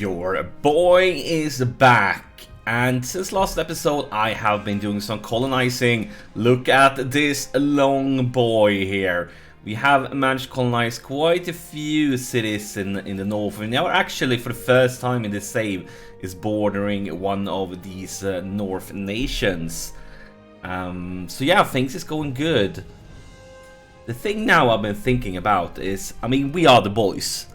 Your boy is back, and since last episode I have been doing some colonizing. Look at this long boy here. We have managed to colonize quite a few cities in the north. We now actually, for the first time in this save, is bordering one of these north nations. So yeah, things is going good. The thing now I've been thinking about is, I mean, we are the boys.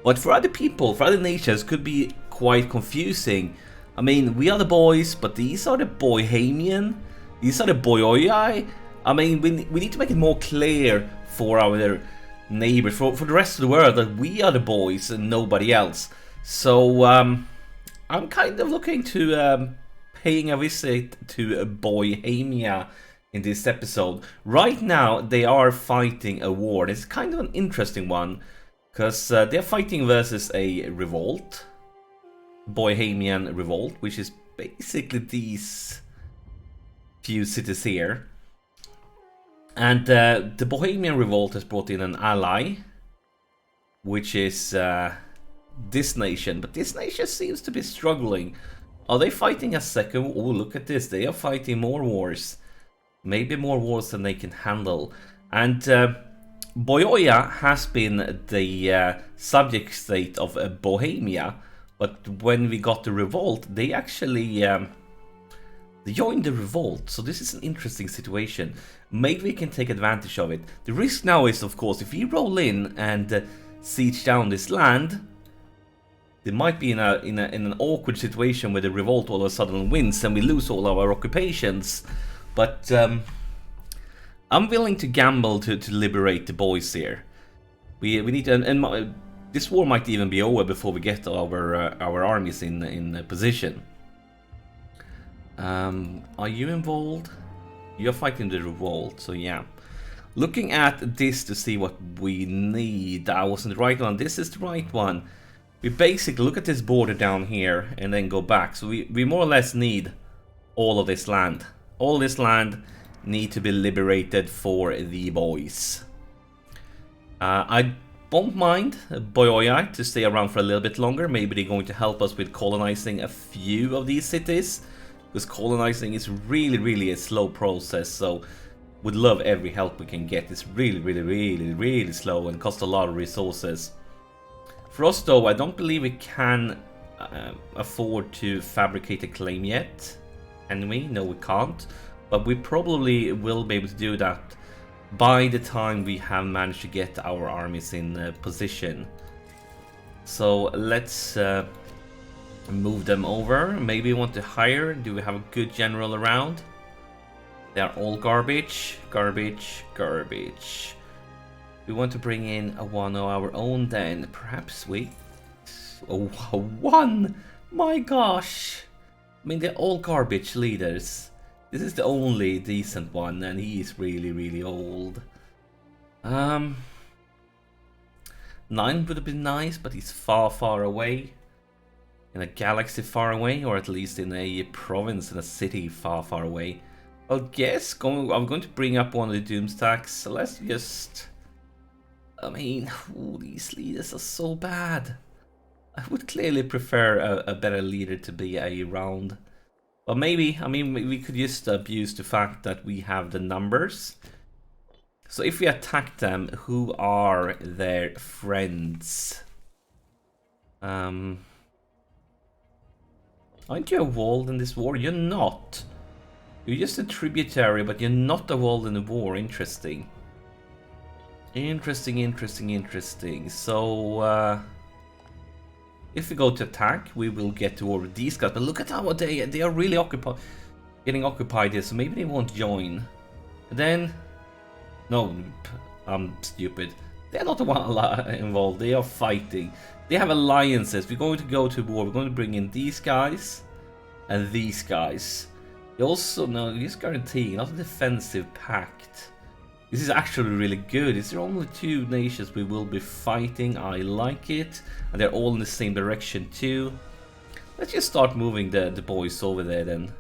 But for other people, for other nations, could be quite confusing. I mean, we are the boys, but these are the Bohemian. These are the Boyoi. I mean, we need to make it more clear for our neighbors, for the rest of the world, that we are the boys and nobody else. So, I'm kind of looking to paying a visit to Bohemia in this episode. Right now, they are fighting a war. It's kind of an interesting one. Because they're fighting versus a revolt, Bohemian revolt, which is basically these few cities here. And the Bohemian revolt has brought in an ally, which is this nation. But this nation seems to be struggling. Are they fighting a second? Oh, look at this. They are fighting more wars. Maybe more wars than they can handle. And Boioia has been the subject state of Bohemia, but when we got the revolt, they actually they joined the revolt. So this is an interesting situation. Maybe we can take advantage of it. The risk now is, of course, if we roll in and siege down this land, they might be in an awkward situation where the revolt all of a sudden wins and we lose all of our occupations. But I'm willing to gamble to liberate the boys here. We need to, and this war might even be over before we get our armies in position. Are you involved? You're fighting the revolt, so yeah. Looking at this to see what we need. I wasn't the right one. This is the right one. We basically look at this border down here and then go back. So we more or less need all of this land. All this land need to be liberated for the boys. I don't mind Boioia to stay around for a little bit longer. Maybe they're going to help us with colonizing a few of these cities, because colonizing is really a slow process. So would love every help we can get. It's really slow and costs a lot of resources. For us though, I don't believe we can afford to fabricate a claim yet. Can we? No, we can't. But we probably will be able to do that by the time we have managed to get our armies in position. So let's move them over. Maybe we want to hire. Do we have a good general around? They are all garbage. We want to bring in one of our own then. Perhaps we... Oh, one! My gosh! I mean, they're all garbage leaders. This is the only decent one, and he is really old. 9 would have been nice, but he's far away. In a galaxy far away, or at least in a province, in a city far away. I guess I'm going to bring up one of the doom stacks. So let's just... I mean, these leaders are so bad. I would clearly prefer a better leader to be around. But maybe, I mean, we could just abuse the fact that we have the numbers. So if we attack them, who are their friends? Aren't you involved in this war? You're not. You're just a tributary, but you're not involved in the war. Interesting. Interesting. So, if we go to attack, we will get to war with these guys. But look at how they are really getting occupied here, so maybe they won't join. And then, no, I'm stupid. They're not the one involved. They are fighting. They have alliances. We're going to go to war. We're going to bring in these guys and these guys. They also, no, just guaranteeing not a defensive pact. This is actually really good. Is there only 2 nations we will be fighting? I like it. And they're all in the same direction too. Let's just start moving the boys over there then.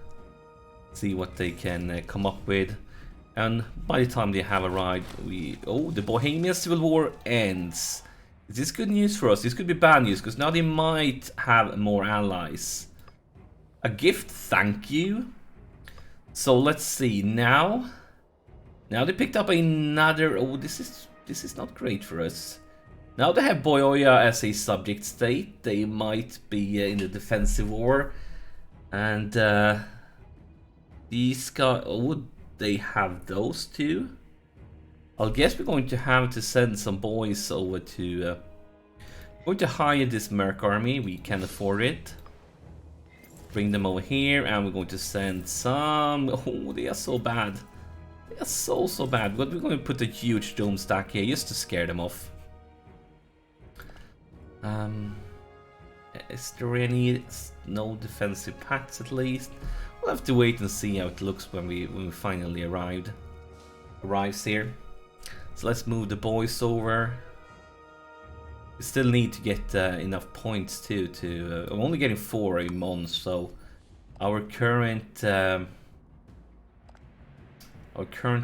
See what they can come up with. And by the time they have arrived, the Bohemian Civil War ends. Is this good news for us? This could be bad news, because now they might have more allies. A gift, thank you. So let's see, now they picked up another... Oh, this is not great for us. Now they have Boioia as a subject state. They might be in the defensive war. And these guys... Oh, would they have those two? I guess we're going to have to send some boys over to... going to hire this Merc army. We can afford it. Bring them over here, and we're going to send some... Oh, they are so bad. They are so bad. But we're going to put a huge dome stack here just to scare them off. Is there any... No defensive packs at least? We'll have to wait and see how it looks when we finally arrives here. So let's move the boys over. We still need to get enough points too. I'm only getting 4 a month, so our current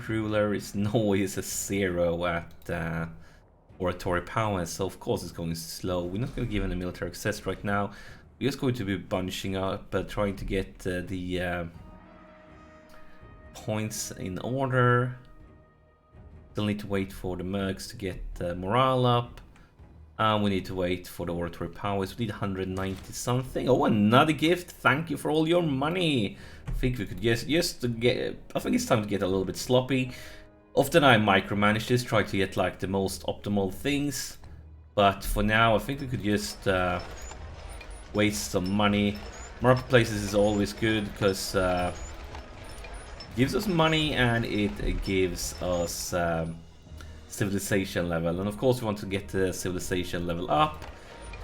ruler is always a 0 at oratory power, so of course it's going slow. We're not going to give any military access right now. We're just going to be bunching up, trying to get the points in order. Still need to wait for the mercs to get morale up. We need to wait for the oratory powers. We need 190 something. Oh, another gift. Thank you for all your money. I think we could just get... I think it's time to get a little bit sloppy. Often I micromanage this, try to get like the most optimal things. But for now, I think we could just waste some money. Marketplaces is always good because it gives us money and it gives us... civilization level, and of course we want to get the civilization level up.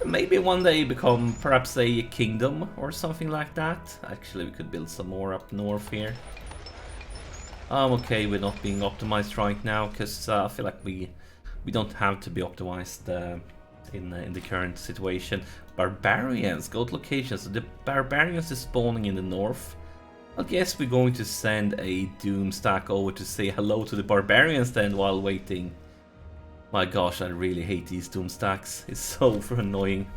Maybe one day become perhaps a kingdom or something like that. Actually, we could build some more up north here. I'm okay with not being optimized right now because I feel like we don't have to be optimized in the current situation. Barbarians, go to locations. So the barbarians is spawning in the north. I guess we're going to send a doom stack over to say hello to the barbarians then while waiting. My gosh, I really hate these doom stacks. It's so annoying.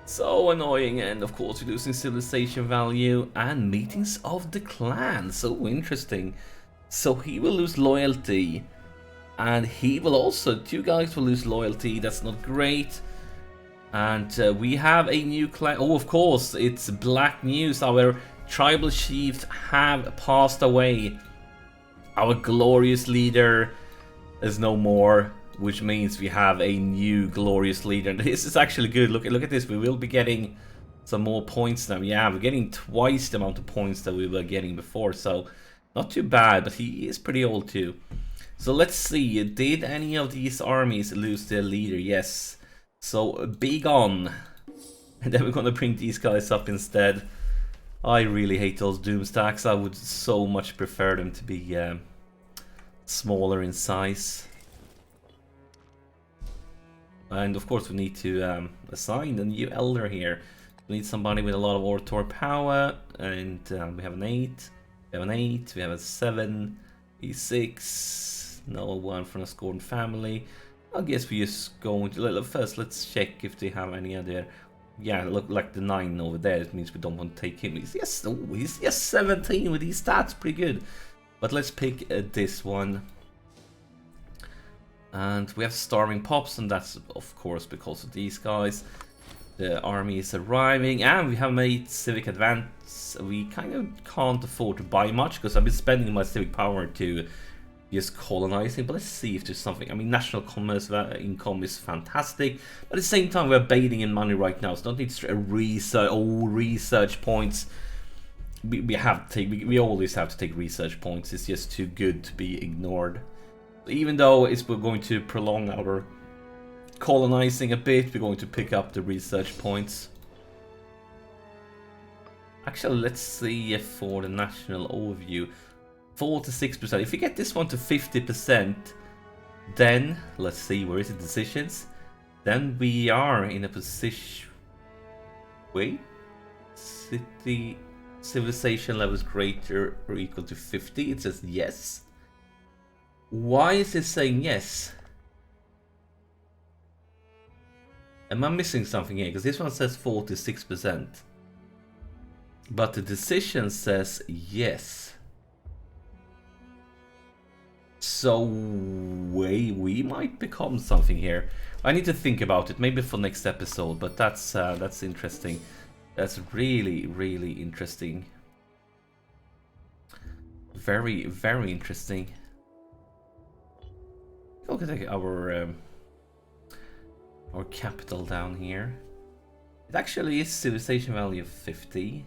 So annoying, and of course we're losing civilization value and meetings of the clan. So interesting. So he will lose loyalty, and he will also, 2 guys will lose loyalty. That's not great. And we have a new clan. Oh, of course, it's black news. Our tribal chiefs have passed away. Our glorious leader is no more, which means we have a new glorious leader. And this is actually good. Look at this. We will be getting some more points now. Yeah, we're getting twice the amount of points that we were getting before, so not too bad. But he is pretty old too. So let's see. Did any of these armies lose their leader? Yes. So be gone. And then we're gonna bring these guys up instead. I really hate those doom stacks. I would so much prefer them to be smaller in size. And of course we need to assign a new elder here. We need somebody with a lot of oratory power, and we have an 8, we have an 8, we have a 7, a 6, no one from a scorned family. I guess we just going to first let's check if they have any other. Yeah, look like the 9 over there. It means we don't want to take him. He's just 17 with these stats, pretty good. But let's pick this one. And we have starving pops, and that's of course because of these guys. The army is arriving, and we have made civic advance. We kind of can't afford to buy much because I've been spending my civic power to just colonizing. But let's see if there's something. I mean, national commerce income is fantastic, but at the same time we're bathing in money right now, so don't need research points. We have to take. We always have to take research points. It's just too good to be ignored. Even though we're going to prolong our colonizing a bit, we're going to pick up the research points. Actually, let's see for the national overview. 46%. If we get this one to 50%, then let's see, where is it? Decisions. Then we are in a position. Wait, city civilization level is greater or equal to 50. It says yes. Why is it saying yes? Am I missing something here? Because this one says 46%. But the decision says yes. So we might become something here. I need to think about it, maybe for next episode. But that's interesting. That's really, really interesting. Very, very interesting. Look at our capital down here. It actually is civilization value of 50.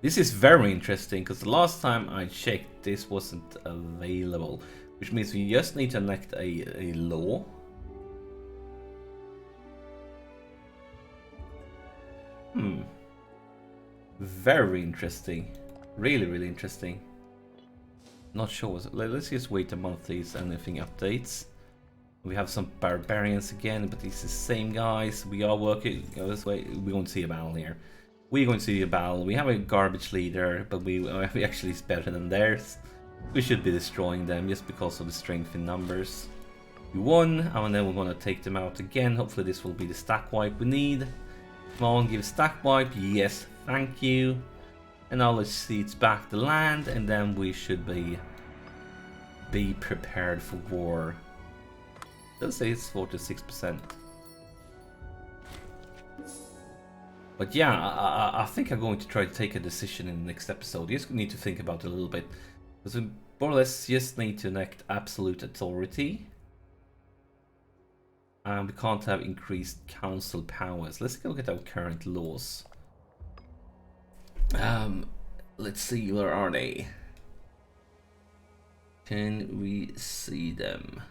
This is very interesting because the last time I checked, this wasn't available, which means we just need to enact a law. Very interesting. Really, really interesting. Not sure. Let's just wait a month, please. Anything updates? We have some barbarians again, but it's the same guys. We are working this way. We're going to see a battle here. We're going to see a battle. We have a garbage leader, but we actually is better than theirs. We should be destroying them just because of the strength in numbers. We won, and then we're going to take them out again. Hopefully this will be the stack wipe we need. Come on, give stack wipe. Yes, thank you. And now let's see, it's back to land, and then we should be prepared for war. Let's say it's 46%. But yeah, I think I'm going to try to take a decision in the next episode. You just need to think about it a little bit. Because we more or less just need to enact absolute authority. And we can't have increased council powers. Let's look at our current laws. Let's see, where are they? Can we see them?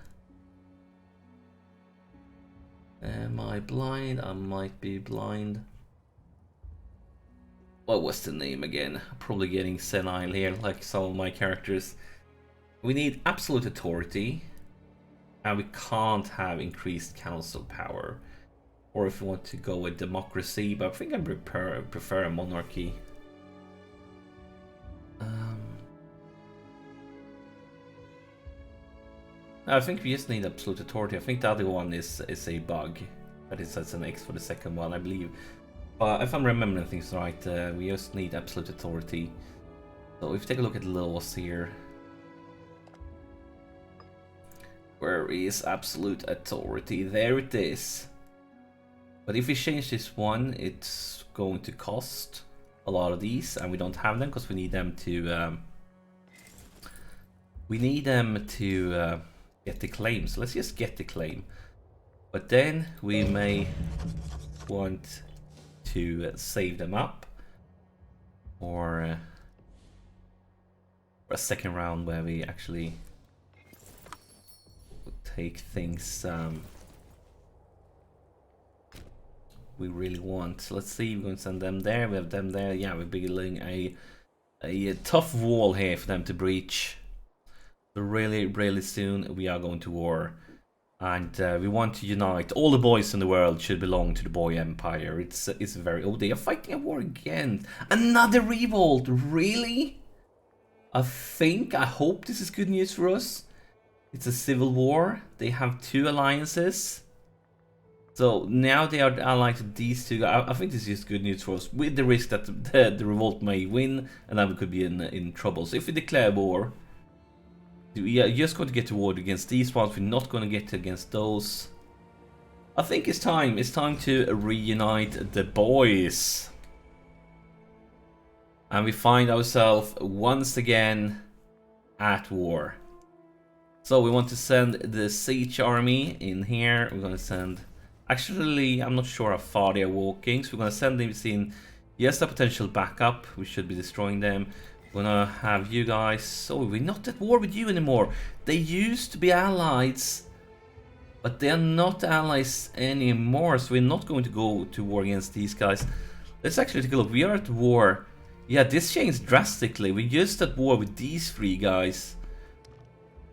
Am I blind? I might be blind. What was the name again? Probably getting senile here, like some of my characters. We need absolute authority, and we can't have increased council power. Or if we want to go with democracy, but I think I prefer a monarchy. I think we just need absolute authority. I think the other one is a bug. That is that's an X for the second one, I believe. But if I'm remembering things right, we just need absolute authority. So if you take a look at laws here. Where is absolute authority? There it is. But if we change this one, it's going to cost a lot of these, and we don't have them because we need them to get the claim. So let's just get the claim. But then we may want to save them up, or a second round where we actually take things we really want. So let's see, we're going to send them there, we have them there. Yeah, we're building a tough wall here for them to breach. So really soon we are going to war. And we want to unite. All the boys in the world should belong to the Boy Empire. It's very... Oh, they are fighting a war again. Another revolt, really? I hope this is good news for us. It's a civil war. They have two alliances. So now they are allied to these two. I think this is good news for us, with the risk that the revolt may win, and then we could be in trouble. So if we declare war, we are just going to get to war against these ones. We're not going to get against those. I think it's time. It's time to reunite the boys. And we find ourselves once again at war. So we want to send the siege army in here. We're going to send... Actually, I'm not sure how far they are walking. So we're going to send them in. Yes, a potential backup. We should be destroying them. We're going to have you guys... So we're not at war with you anymore. They used to be allies. But they are not allies anymore. So we're not going to go to war against these guys. Let's actually take a look. We are at war. Yeah, this changed drastically. We're just at war with these three guys.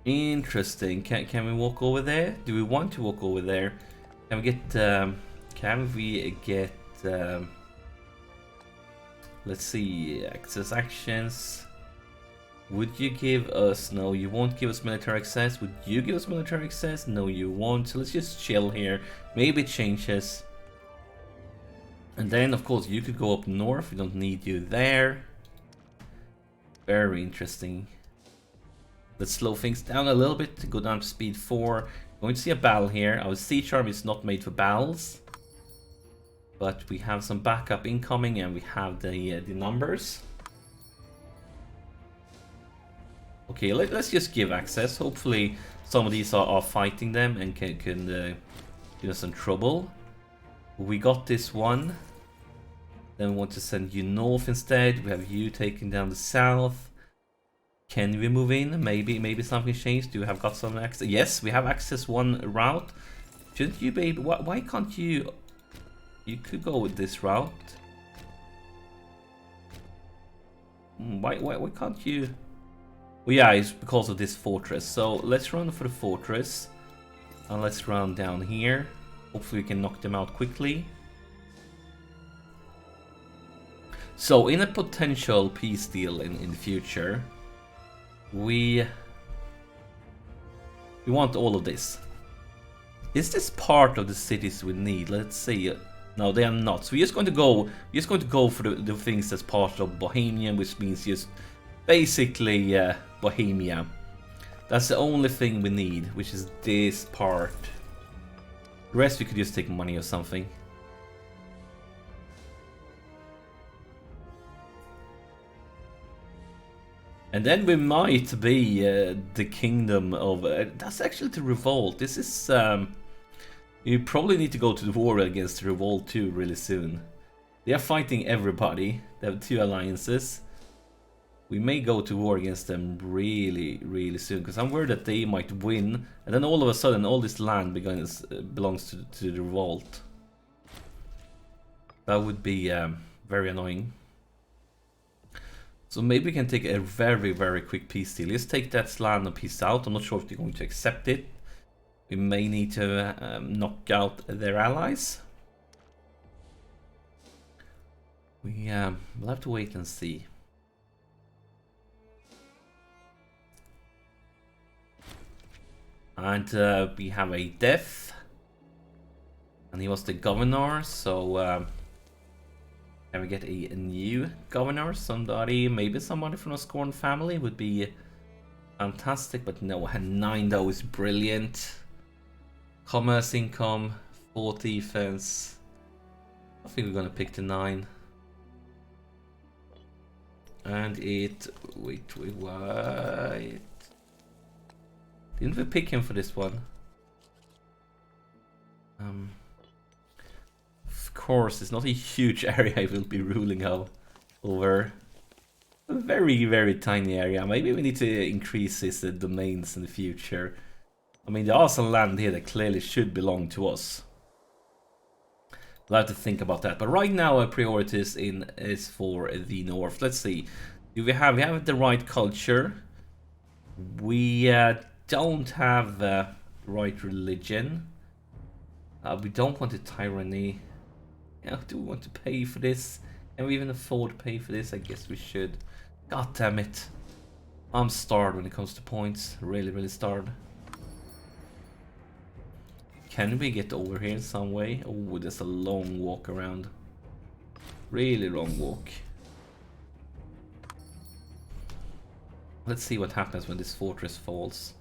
Interesting. Can we walk over there? Do we want to walk over there? Can we get let's see, access actions. Would you give us... No, you won't give us military access. Would you give us military access? No, you won't. So let's just chill here. Maybe it changes. And then, of course, you could go up north. We don't need you there. Very interesting. Let's slow things down a little bit to go down to speed 4. Going to see a battle here. Our siege army is not made for battles. But we have some backup incoming and we have the numbers. Okay, let's just give access. Hopefully some of these are fighting them and can give us some trouble. We got this one. Then we want to send you north instead. We have you taking down the south. Can we move in? Maybe something changed. Do we have got some access? Yes, we have access one route. Shouldn't you be able... Why can't you... You could go with this route. Why can't you... Well, yeah, it's because of this fortress. So let's run for the fortress. And let's run down here. Hopefully we can knock them out quickly. So in a potential peace deal in the future, we want all of this. Is this part of the cities we need? Let's see. No, they are not. So we're just going to go for the things that's part of Bohemian, which means just basically Bohemia. That's the only thing we need, which is this part. The rest we could just take money or something. And then we might be the kingdom of... that's actually the revolt. This is... you probably need to go to the war against the revolt too really soon. They are fighting everybody. They have 2 alliances. We may go to war against them really soon. Because I'm worried that they might win. And then all of a sudden all this land belongs to the revolt. That would be very annoying. So maybe we can take a very quick peace deal. Let's take that land and peace out. I'm not sure if they're going to accept it. We may need to knock out their allies. We'll have to wait and see. And we have a death. And he was the governor, so... Can we get a new governor? Maybe somebody from a Scorn family would be fantastic, but no, 9 though is brilliant. Commerce income, 4 defense. I think we're gonna pick the 9. And it... Wait. Didn't we pick him for this one? Of course, it's not a huge area I will be ruling over. A very tiny area. Maybe we need to increase his domains in the future. I mean, there are some land here that clearly should belong to us. We'll have to think about that. But right now our priorities is for the north. Let's see. Do we have the right culture? We don't have the right religion. We don't want a tyranny. Do we want to pay for this? Can we even afford to pay for this? I guess we should. God damn it. I'm starved when it comes to points. Really starved. Can we get over here in some way? Oh, there's a long walk around. Really long walk. Let's see what happens when this fortress falls.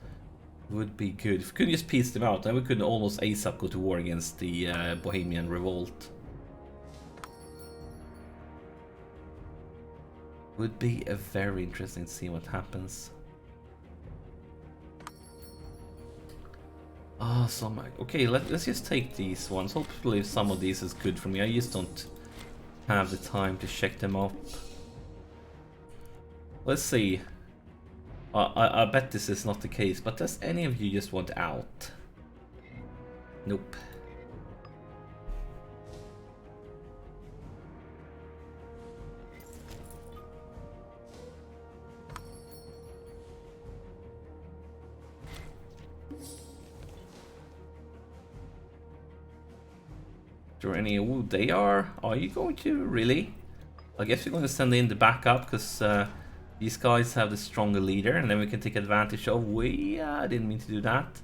Would be good. If we could just piece them out, then we could almost ASAP go to war against the Bohemian revolt. Would be a very interesting to see what happens. Oh, okay, let's just take these ones. Hopefully some of these is good for me. I just don't have the time to check them up. Let's see. I bet this is not the case, but does any of you just want out? Nope. Any... Oh, they are... Are you going to? Really? I guess you're going to send in the backup, because These guys have the stronger leader, and then we can take advantage of. I didn't mean to do that.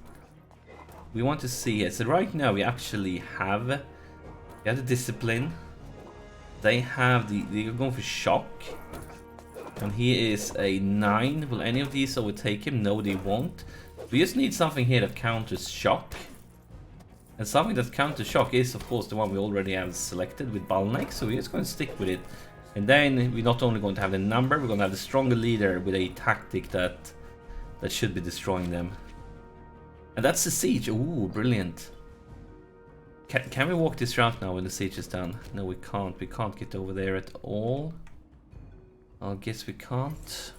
We want to see it. So right now we actually have the discipline. They have they're going for shock. And he is a 9. Will any of these overtake him? No, they won't. We just need something here that counters shock. And something that counters shock is, of course, the one we already have selected with Balnek. So we're just going to stick with it. And then we're not only going to have the number, we're going to have the stronger leader with a tactic that should be destroying them. And that's the siege. Ooh, brilliant. Can we walk this route now when the siege is done? No, we can't. We can't get over there at all. I guess we can't.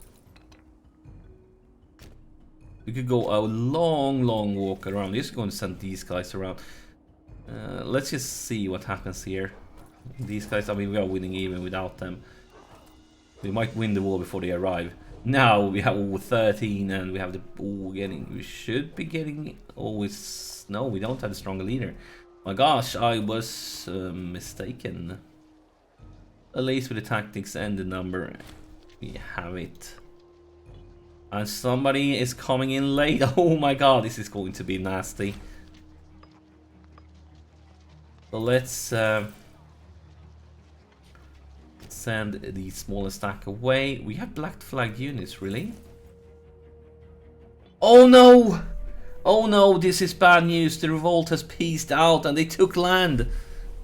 We could go a long walk around. We're just going to send these guys around. Let's just see what happens here. These guys, I mean, we are winning even without them. We might win the war before they arrive. Now we have 13 and we have the... we should be getting... No, we don't have a stronger leader. My gosh, I was mistaken. At least with the tactics and the number, we have it. And somebody is coming in late. Oh my god, this is going to be nasty. So let's send the smaller stack away. We have black flag units, really? Oh no! Oh no, this is bad news. The revolt has peaced out and they took land.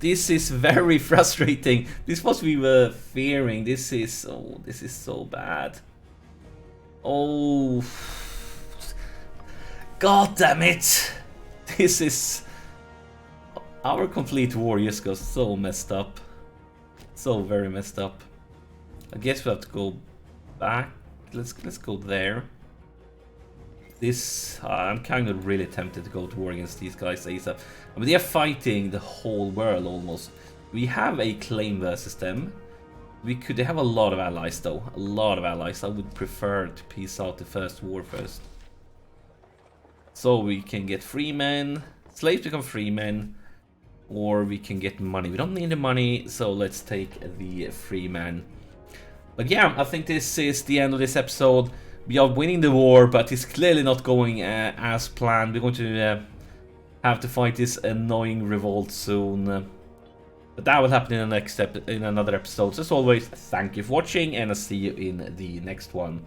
This is very frustrating. This was we were fearing. This is so bad. Oh, god damn it! This is our complete war just got so messed up, so very messed up. I guess we have to go back. Let's go there. This I'm kind of really tempted to go to war against these guys ASAP. I mean, they are fighting the whole world almost. We have a claim versus them. They have a lot of allies though, a lot of allies. I would prefer to peace out the first war first. So we can get free men, slaves become free men, or we can get money. We don't need the money, so let's take the free man. But yeah, I think this is the end of this episode. We are winning the war, but it's clearly not going as planned. We're going to have to fight this annoying revolt soon. But that will happen in the next in another episode. So as always, thank you for watching, and I'll see you in the next one.